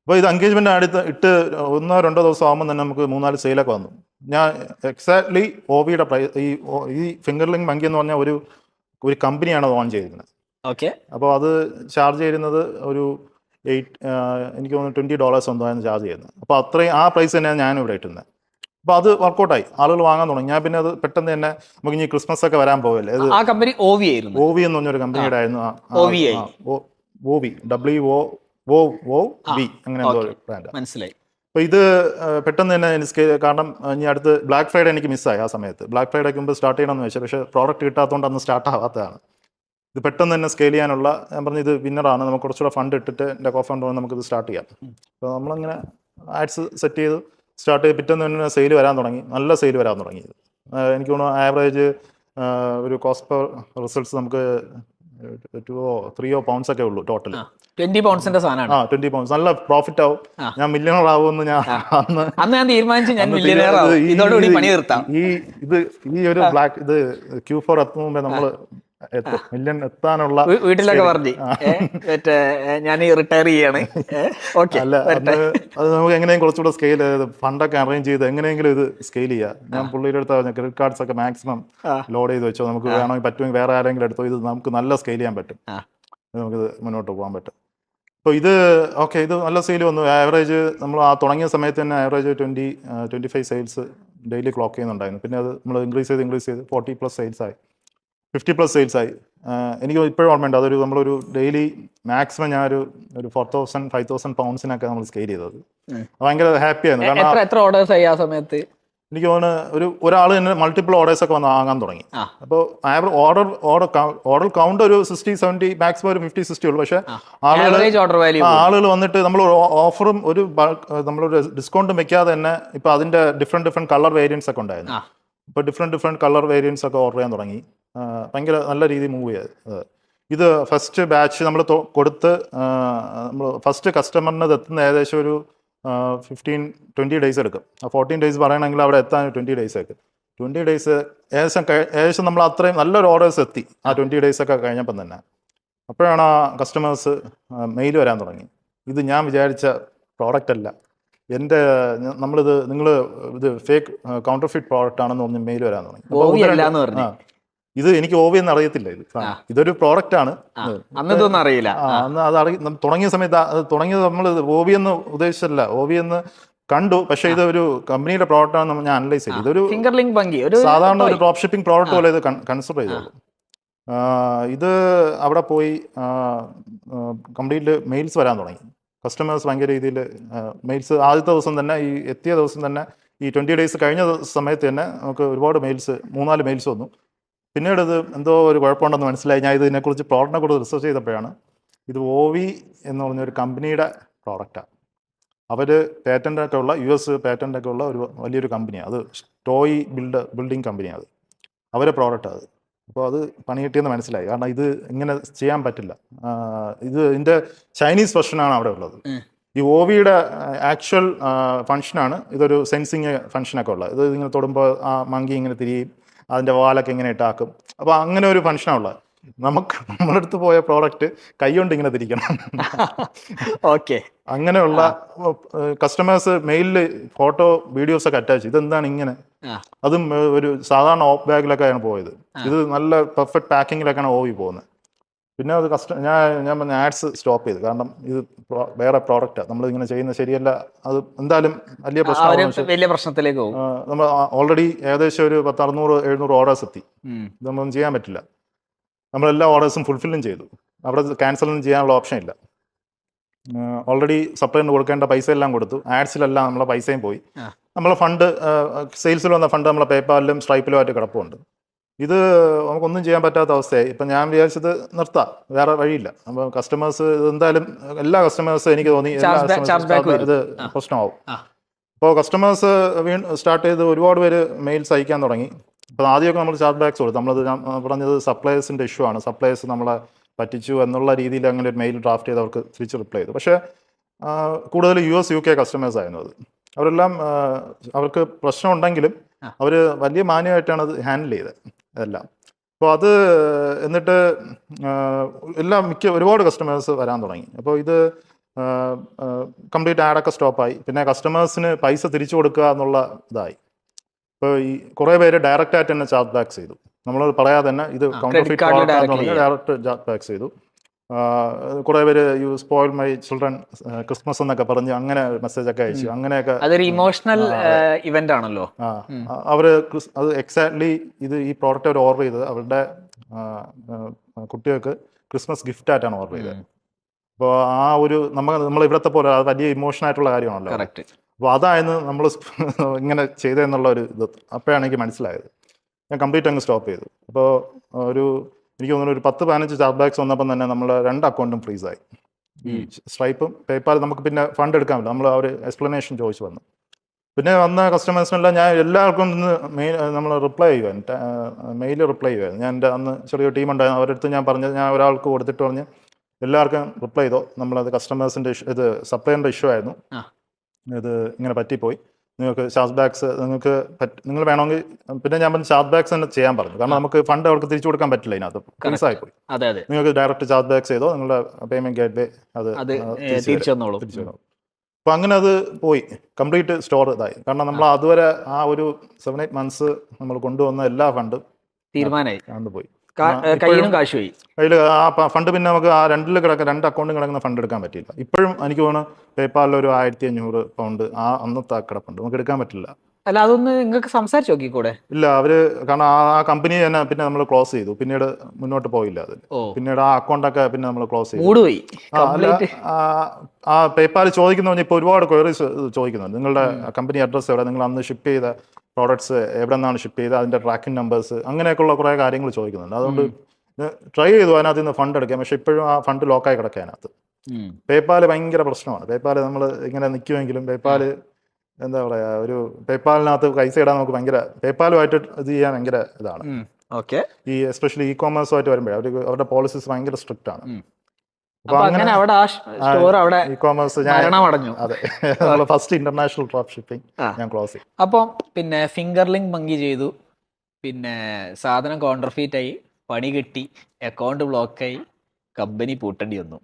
അപ്പോൾ ഇത് എൻഗേജ്മെൻ്റ് അടുത്ത് ഇട്ട് 1-2 ദിവസം ആകുമ്പോൾ തന്നെ നമുക്ക് 3-4 സെയിലൊക്കെ വന്നു. ഞാൻ എക്സാക്ട്ലി ഒവിയുടെ ഈ ഫിംഗർലിംഗ് മങ്കി എന്ന് പറഞ്ഞാൽ ഒരു കമ്പനിയാണ് അത് ഓൺ ചെയ്തിരുന്നത്. ഓക്കെ. അപ്പോൾ അത് ചാർജ് ചെയ്യുന്നത് ഒരു എനിക്ക് തോന്നുന്നു $20 എന്തായിരുന്നു ചാർജ് ചെയ്യുന്നത്. അപ്പോൾ അത്രയും ആ പ്രൈസ് തന്നെയാണ് ഞാനും ഇവിടെ ഇട്ടുന്നത്. അപ്പോൾ അത് വർക്കൗട്ടായി, ആളുകൾ വാങ്ങാൻ തുടങ്ങി. ഞാൻ പിന്നെ അത് പെട്ടെന്ന് തന്നെ നമുക്ക് ഇനി ക്രിസ്മസ് ഒക്കെ വരാൻ പോകല്ലേ, അത് ആ കമ്പനി OV ആയിരുന്നു. OV എന്ന് പറഞ്ഞൊരു കമ്പനിയുടെ ആയിരുന്നു. OVI. OV WOV അങ്ങനെ എന്തോ ഒരു ബ്രാൻഡ്. മനസ്സിലായി. അപ്പോൾ ഇത് പെട്ടെന്ന് തന്നെ എനിക്ക് കാരണം ഇനി അടുത്ത് ബ്ലാക്ക് ഫ്രൈഡേ എനിക്ക് മിസ്സായി. ആ സമയത്ത് ബ്ലാക്ക് ഫ്രൈഡേക്ക് മുമ്പ് സ്റ്റാർട്ട് ചെയ്യണമെന്ന് വെച്ചാൽ, പക്ഷേ പ്രോഡക്റ്റ് കിട്ടാത്തതുകൊണ്ട് അന്ന് സ്റ്റാർട്ട് ആവാത്തതാണ്. ഇത് പെട്ടെന്ന് തന്നെ സ്കെയിൽ ചെയ്യാനുള്ള, ഞാൻ പറഞ്ഞു ഇത് വിന്നറാണ്, നമുക്ക് കുറച്ചുകൂടെ ഫണ്ട് ഇട്ടിട്ട് എൻ്റെ കോഫൗണ്ടർ നമുക്കിത് സ്റ്റാർട്ട് ചെയ്യാം. അപ്പോൾ നമ്മളങ്ങനെ ആഡ്സ് സെറ്റ് ചെയ്ത് സ്റ്റാർട്ട് ചെയ്ത് പിറ്റേന്ന് തന്നെ സെയിൽ വരാൻ തുടങ്ങി, നല്ല സെയിൽ വരാൻ തുടങ്ങി. എനിക്ക് തോന്നുന്നു ആവറേജ് ഒരു കോസ്റ്റ് പെർ റിസൾട്ട്സ് നമുക്ക് 2-3 pounds ഒക്കെ ഉള്ളൂ ടോട്ടൽ. 20 poundsന്റെ സാധനമാണ്. 20 pounds നല്ല പ്രോഫിറ്റ് ആവും. ഞാൻ മില്യണർ ആവുമെന്ന് അന്ന് ഞാൻ തീരുമാനിച്ചു, ഞാൻ മില്യണർ ആവും, ഇതോടുകൂടി പണി നിർത്താം. ഈ ഒരു ബ്ലാക്ക് ഇത് Q4 എത്തുന്ന മുമ്പേ നമ്മൾ മില്യൺ എത്താനുള്ള വീട്ടിലൊക്കെ പറഞ്ഞു മറ്റേ ഞാൻ റിട്ടയർ ചെയ്യാണ്. അല്ല, അത് നമുക്ക് എങ്ങനെയും കുറച്ചുകൂടെ സ്കെയിൽ ചെയ്ത് ഫണ്ടൊക്കെ അറേഞ്ച് ചെയ്ത് എങ്ങനെയെങ്കിലും ഇത് സ്കെയിൽ ചെയ്യാം. ഞാൻ പുള്ളിയുടെ അടുത്ത് പറഞ്ഞു ക്രെഡിറ്റ് കാർഡ്സ് ഒക്കെ മാക്സിമം ലോഡ് ചെയ്ത് വെച്ചോ, നമുക്ക് വേണമെങ്കിൽ പറ്റുമെങ്കിൽ വേറെ ആരെങ്കിലും എടുത്തോ, ഇത് നമുക്ക് നല്ല സ്കെയിൽ ചെയ്യാൻ പറ്റും, നമുക്കിത് മുന്നോട്ട് പോകാൻ പറ്റും. അപ്പോൾ ഇത് ഓക്കെ, ഇത് നല്ല സെയിൽ വന്നു. ആവറേജ് നമ്മൾ ആ തുടങ്ങിയ സമയത്ത് തന്നെ ആവറേജ് 20-25 സെയിൽസ് ഡെയിലി ക്ലോക്ക് ചെയ്യുന്നുണ്ടായിരുന്നു. പിന്നെ അത് നമ്മൾ ഇൻക്രീസ് ചെയ്ത് 40+ സെയിൽസായി, 50+ സെയിൽസായി. എനിക്ക് ഇപ്പോഴും ഓർമ്മയുണ്ട്, അതൊരു നമ്മളൊരു ഡെയിലി മാക്സിമം ഞാനൊരു 4,000-5,000 poundsനൊക്കെ നമ്മൾ സ്കെയിൽ ചെയ്തത്. ഭയങ്കര ഹാപ്പി ആയിരുന്നു. കാരണം എത്ര ഓർഡേഴ്സ് ആയി ആ സമയത്ത്? എനിക്ക് തോന്നുന്നു ഒരാൾ തന്നെ മൾട്ടിപ്പിൾ ഓർഡേഴ്സ് ഒക്കെ വന്ന് വാങ്ങാൻ തുടങ്ങി. അപ്പോൾ ഓർഡർ കൗണ്ട് ഒരു 60-70, മാക്സിമം ഒരു 50-60 ഉള്ളൂ. പക്ഷേ ആളുകൾ വന്നിട്ട് നമ്മൾ ഓഫറും നമ്മളൊരു ഡിസ്കൗണ്ടും വെക്കാതെ തന്നെ ഇപ്പം അതിൻ്റെ ഡിഫറെൻറ്റ് കളർ വേരിയൻസ് ഒക്കെ ഉണ്ടായിരുന്നു. ഇപ്പോൾ ഡിഫറെൻറ്റ് കളർ വേരിയൻസ് ഒക്കെ ഓർഡർ ചെയ്യാൻ തുടങ്ങി. ഭയങ്കര നല്ല രീതിയിൽ മൂവ് ചെയ്ത്. ഇത് ഫസ്റ്റ് ബാച്ച് നമ്മൾ കൊടുത്ത് നമ്മൾ ഫസ്റ്റ് കസ്റ്റമറിന് എത്തുന്ന ഏകദേശം ഒരു 15-20 ഡേയ്സ് എടുക്കും. 14 ഡേയ്സ് പറയണമെങ്കിൽ അവിടെ എത്താൻ 20 ഡേയ്സ് എടുക്കും. 20 ഡേയ്സ് ഏകദേശം നമ്മൾ അത്രയും നല്ലൊരു ഓർഡേഴ്സ് എത്തി ആ 20 ഡേയ്സ് ഒക്കെ കഴിഞ്ഞപ്പം തന്നെ. അപ്പോഴാണ് ആ കസ്റ്റമേഴ്സ് മെയിൽ വരാൻ തുടങ്ങി, ഇത് ഞാൻ വിചാരിച്ച പ്രോഡക്റ്റ് അല്ല, നിങ്ങൾ ഇത് ഫേക്ക് കൗണ്ടർഫിറ്റ് പ്രോഡക്റ്റ് ആണെന്ന് പറഞ്ഞ് മെയിൽ വരാൻ തുടങ്ങി. ഇത് എനിക്ക് OV എന്ന് അറിയത്തില്ല, ഇതൊരു പ്രോഡക്റ്റ് ആണ്. അറിയില്ല. അന്ന് അത് തുടങ്ങിയ സമയത്ത് തുടങ്ങിയത് നമ്മൾ OV എന്ന് ഉദ്ദേശിച്ചല്ല, OV എന്ന് കണ്ടു, പക്ഷെ ഇത് ഒരു കമ്പനിയുടെ പ്രോഡക്റ്റ് ആണെന്ന് ഞാൻ അനലൈസ് ചെയ്തു. ഇതൊരു സാധാരണ ഒരു ഡ്രോപ്പ് ഷിപ്പിംഗ് പ്രോഡക്റ്റ് പോലെ ഇത് കൺസിഡർ ചെയ്തോളൂ. ഇത് അവിടെ പോയി കംപ്ലീറ്റ് മെയിൽസ് വരാൻ തുടങ്ങി. കസ്റ്റമേഴ്സ് ഭയങ്കര രീതിയിൽ മെയിൽസ് ആദ്യത്തെ ദിവസം തന്നെ, ഈ എത്തിയ ദിവസം തന്നെ, ഈ 20 ഡേയ്സ് കഴിഞ്ഞ സമയത്ത് തന്നെ നമുക്ക് ഒരുപാട് 3-4 മെയിൽസ് വന്നു. പിന്നീട് ഇത് എന്തോ ഒരു കുഴപ്പമുണ്ടെന്ന് മനസ്സിലായി. ഞാൻ ഇതിനെക്കുറിച്ച് പ്രോഡക്റ്റിനെ കുറിച്ച് റിസർച്ച് ചെയ്തപ്പോഴാണ് ഇത് OV എന്ന് പറഞ്ഞൊരു കമ്പനിയുടെ പ്രോഡക്റ്റാണ്. അവർ പേറ്റൻ്റൊക്കെ ഉള്ള US പേറ്റൻ്റൊക്കെ ഉള്ള ഒരു വലിയൊരു കമ്പനിയാണ്. അത് ടോയ് ബിൽഡിംഗ് കമ്പനിയാണ്, അത് അവരെ പ്രോഡക്റ്റാണ് അത്. അപ്പോൾ അത് പണി കിട്ടിയെന്ന് മനസ്സിലായി. കാരണം ഇത് ഇങ്ങനെ ചെയ്യാൻ പറ്റില്ല. ഇതിൻ്റെ ചൈനീസ് വെർഷനാണ് അവിടെ ഉള്ളത്. ഈ OVയുടെ ആക്ച്വൽ ഫങ്ഷനാണ് ഇതൊരു സെൻസിങ് ഫങ്ഷനൊക്കെ ഉള്ളത്. ഇത് ഇങ്ങനെ തൊടുമ്പോൾ ആ മങ്കി ഇങ്ങനെ തിരിയും, അതിൻ്റെ വാലൊക്കെ ഇങ്ങനെ ഇട്ടാക്കും. അപ്പോൾ അങ്ങനെ ഒരു ഫങ്ഷനാണുള്ളത്. നമ്മുടെ അടുത്ത് പോയ പ്രോഡക്റ്റ് കൈകൊണ്ട് ഇങ്ങനെ തിരിക്കണം. ഓക്കെ. അങ്ങനെയുള്ള കസ്റ്റമേഴ്സ് മെയിലിൽ ഫോട്ടോ വീഡിയോസ് ഒക്കെ അറ്റാച്ച്. ഇതെന്താണ് ഇങ്ങനെ? അതും ഒരു സാധാരണ ഓഫ് ബാഗിലൊക്കെയാണ് പോയത്. ഇത് നല്ല പെർഫെക്റ്റ് പാക്കിങ്ങിലൊക്കെയാണ് OV പോകുന്നത്. പിന്നെ അത് ഞാൻ പറഞ്ഞ ആഡ്സ് സ്റ്റോപ്പ് ചെയ്തു. കാരണം ഇത് വേറെ പ്രോഡക്റ്റാണ്, നമ്മൾ ഇങ്ങനെ ചെയ്യുന്നത് ശരിയല്ല, അത് എന്തായാലും വലിയ പ്രശ്നത്തിലേക്ക് പോകും. നമ്മൾ ഓൾറെഡി ഏകദേശം ഒരു 600-700 ഓർഡേഴ്സ് എത്തി. ഇതൊന്നും ചെയ്യാൻ പറ്റില്ല. നമ്മളെല്ലാ ഓർഡേഴ്സും ഫുൾഫില്ലും ചെയ്തു. അവിടെ ക്യാൻസലൊന്നും ചെയ്യാനുള്ള ഓപ്ഷൻ ഇല്ല. ഓൾറെഡി സപ്ലൈന് കൊടുക്കേണ്ട പൈസ എല്ലാം കൊടുത്തു. ആഡ്സിലെല്ലാം നമ്മളെ പൈസയും പോയി. നമ്മളെ ഫണ്ട്, സെയിൽസിൽ വന്ന ഫണ്ട് നമ്മളെ പേപ്പാലിലും സ്ട്രൈപ്പിലും ആയിട്ട് കിടപ്പുണ്ട്. ഇത് നമുക്കൊന്നും ചെയ്യാൻ പറ്റാത്ത അവസ്ഥയായി. ഇപ്പം ഞാൻ വിചാരിച്ചത് നിർത്താം, വേറെ വഴിയില്ല. അപ്പോൾ കസ്റ്റമേഴ്സ് എന്തായാലും എല്ലാ കസ്റ്റമേഴ്സും എനിക്ക് തോന്നി ഇത് പ്രശ്നമാവും. അപ്പോൾ കസ്റ്റമേഴ്സ് സ്റ്റാർട്ട് ചെയ്ത് ഒരുപാട് പേര് മെയിൽസ് അയക്കാൻ തുടങ്ങി. അപ്പോൾ ആദ്യമൊക്കെ നമ്മൾ ചാർജ് ബാക്സ് കൊടുത്തു. ഞാൻ പറഞ്ഞത് സപ്ലയേഴ്സിൻ്റെ ഇഷ്യൂ ആണ്, സപ്ലയേഴ്സ് നമ്മളെ പറ്റിച്ചു എന്നുള്ള രീതിയിൽ അങ്ങനെ ഒരു മെയിൽ ഡ്രാഫ്റ്റ് ചെയ്ത് അവർക്ക് തിരിച്ച് റിപ്ലൈ ചെയ്തു. പക്ഷേ കൂടുതൽ US UK കസ്റ്റമേഴ്സ് ആയിരുന്നു അത്. അവരെല്ലാം അവർക്ക് പ്രശ്നം ഉണ്ടെങ്കിലും അവർ വലിയ മാന്യമായിട്ടാണ് അത് ഹാൻഡിൽ ചെയ്തത് എല്ലാം. അപ്പോൾ അത് എന്നിട്ട് ഒരുപാട് കസ്റ്റമേഴ്സ് വരാൻ തുടങ്ങി. അപ്പോൾ ഇത് കംപ്ലീറ്റ് ആഡൊക്കെ സ്റ്റോപ്പായി. പിന്നെ കസ്റ്റമേഴ്സിന് പൈസ തിരിച്ചു കൊടുക്കുക എന്നുള്ള ഇതായി. ഇപ്പോൾ ഈ കുറേ പേര് ഡയറക്റ്റ് ആയിട്ട് തന്നെ ചാർജ് ബാക്ക് ചെയ്തു. നമ്മൾ പറയാതെ തന്നെ ഇത് കൗണ്ടർഫിറ്റ് പ്രോഡക്റ്റ് എന്ന് പറഞ്ഞാൽ ഡയറക്റ്റ് ചാർജ് ബാക്ക് ചെയ്തു. കുറേ പേര് you spoil my children Christmas എന്നൊക്കെ പറഞ്ഞ് അങ്ങനെ മെസ്സേജ് ഒക്കെ അയച്ചു. അങ്ങനെയൊക്കെ അതൊരു ഇമോഷണൽ ഇവന്റ് ആണല്ലോ. അവര് അത് എക്സാക്ട്ലി ഈ പ്രോഡക്റ്റ് അവർ ഓർഡർ ചെയ്തത് അവരുടെ കുട്ടികൾക്ക് ക്രിസ്മസ് ഗിഫ്റ്റ് ആയിട്ടാണ് ഓർഡർ ചെയ്തത്. അപ്പോൾ ആ ഒരു നമ്മൾ ഇവിടത്തെ പോലെ അത് വലിയ ഇമോഷൻ ആയിട്ടുള്ള കാര്യമാണല്ലോ. അപ്പോൾ അതായിരുന്നു നമ്മൾ ഇങ്ങനെ ചെയ്തതെന്നുള്ള ഒരു ഇത് അപ്പോഴാണ് എനിക്ക് മനസ്സിലായത്. ഞാൻ കംപ്ലീറ്റ് അങ്ങ് സ്റ്റോപ്പ് ചെയ്തു. അപ്പോൾ എനിക്ക് തോന്നുന്നു ഒരു 10-15 ചാർജ് ബാക്സ് വന്നപ്പം തന്നെ നമ്മളെ 2 അക്കൗണ്ടും ഫ്രീസായി. ഈ സ്ട്രൈപ്പും പേപ്പാൽ നമുക്ക് പിന്നെ ഫണ്ട് എടുക്കാൻ പറ്റില്ല. നമ്മൾ ഒരു എക്സ്പ്ലനേഷൻ ചോദിച്ചു വന്നു. പിന്നെ വന്ന കസ്റ്റമേഴ്സിനെല്ലാം ഞാൻ എല്ലാവർക്കും നമ്മൾ റിപ്ലൈ ചെയ്യുമായിരുന്നു, മെയിൽ റിപ്ലൈ ചെയ്യുമായിരുന്നു. ഞാൻ എൻ്റെ അന്ന് ചെറിയൊരു ടീം ഉണ്ടായിരുന്നു, അവരുടെ അടുത്ത് ഞാൻ പറഞ്ഞത്, ഞാൻ ഒരാൾക്ക് കൊടുത്തിട്ട് പറഞ്ഞ് എല്ലാവർക്കും റിപ്ലൈ ചെയ്തോ, നമ്മളത് കസ്റ്റമേഴ്സിൻ്റെ ഇത് സപ്ലൈൻ്റെ ഇഷ്യൂ ആയിരുന്നു, ഇത് ഇങ്ങനെ പറ്റിപ്പോയി, നിങ്ങൾക്ക് ചാർജ് ബാക്സ് നിങ്ങൾ വേണമെങ്കിൽ, പിന്നെ ഞാൻ പറഞ്ഞു ചാർജ് ബാക്സ് തന്നെ ചെയ്യാൻ പറഞ്ഞു. കാരണം നമുക്ക് ഫണ്ട് അവർക്ക് തിരിച്ചു കൊടുക്കാൻ പറ്റില്ല, ഇതിനകത്ത് ഫ്രീസായി പോയി. നിങ്ങൾക്ക് ഡയറക്റ്റ് ചാർജ് ബാക്സ് ചെയ്തോ, നിങ്ങളുടെ പേയ്മെന്റ് ഗേറ്റ് വേ അത് തിരിച്ചു വന്നോളൂ. അപ്പോൾ അങ്ങനെ അത് പോയി, കംപ്ലീറ്റ് സ്റ്റോർ ഇതായി. കാരണം നമ്മൾ അതുവരെ ആ ഒരു 7-8 months നമ്മൾ കൊണ്ടുവന്ന എല്ലാ ഫണ്ടും തീരുമാനമായി പോയി. കയ്യിൽ ആ ഫണ്ട് പിന്നെ നമുക്ക് ആ 2 അക്കൗണ്ടും കിടക്കുന്ന ഫണ്ട് എടുക്കാൻ പറ്റില്ല. ഇപ്പോഴും എനിക്ക് തോന്നുന്നു പേപ്പാലിൽ ഒരു 1500 ആ അന്നത്തെ കിടപ്പുണ്ട്, നമുക്ക് എടുക്കാൻ പറ്റില്ല. അല്ല, അതൊന്ന് നിങ്ങൾക്ക് സംസാരിച്ച് നോക്കിക്കൂടെ? ഇല്ല, അവര് കാരണം ആ കമ്പനി തന്നെ പിന്നെ നമ്മൾ ക്ലോസ് ചെയ്തു, പിന്നീട് മുന്നോട്ട് പോയില്ല അതിൽ. പിന്നീട് ആ അക്കൗണ്ടൊക്കെ പിന്നെ നമ്മൾ ക്ലോസ് ചെയ്തു. ആ പേപ്പാൽ ചോദിക്കുന്ന ഇപ്പോൾ ഒരുപാട് ക്വയറീസ് ചോദിക്കുന്നുണ്ട്. നിങ്ങളുടെ കമ്പനി അഡ്രസ്സ് എവിടെ, നിങ്ങൾ അന്ന് ഷിപ്പ് ചെയ്ത പ്രോഡക്ട്സ് എവിടെ നിന്നാണ് ഷിപ്പ് ചെയ്തത്, അതിൻ്റെ ട്രാക്കിംഗ് നമ്പേഴ്സ്, അങ്ങനെയൊക്കെയുള്ള കുറേ കാര്യങ്ങൾ ചോദിക്കുന്നുണ്ട്. അതുകൊണ്ട് ട്രൈ ചെയ്തു അതിനകത്ത് നിന്ന് ഫണ്ട് എടുക്കാം, പക്ഷെ ഇപ്പോഴും ആ ഫണ്ട് ലോക്കായി കിടക്കുക അതിനകത്ത്. പേപ്പാൽ ഭയങ്കര പ്രശ്നമാണ്. പേപ്പാൽ നമ്മൾ ഇങ്ങനെ നിൽക്കുമെങ്കിലും പേപ്പാൽ എന്താ പറയാ, ഒരു പേപ്പാലിനകത്ത് പൈസ ഇടാൻ നമുക്ക് ഭയങ്കര, പേപ്പാലുമായിട്ട് ഇത് ചെയ്യാൻ ഭയങ്കര ഇതാണ്. ഈ എസ്പെഷ്യലി ഇ കോമേഴ്സുമായിട്ട് വരുമ്പോഴേ അവരുടെ പോളിസീസ് ഭയങ്കര സ്ട്രിക്റ്റ് ആണ്. ഇ കോമേഴ്സ് അതെ, ഫസ്റ്റ് ഇന്റർനാഷണൽ ഡ്രോപ്പ് ഷിപ്പിംഗ് ഞാൻ ക്ലോസ് ചെയ്തു. അപ്പം പിന്നെ ഫിംഗർ ലിങ്ക് ഭംഗി ചെയ്തു, പിന്നെ സാധനം കൗണ്ടർഫീറ്റ് ആയി, പണി കിട്ടി, അക്കൗണ്ട് ബ്ലോക്കായി, കമ്പനി പൂട്ടേണ്ടി വന്നു.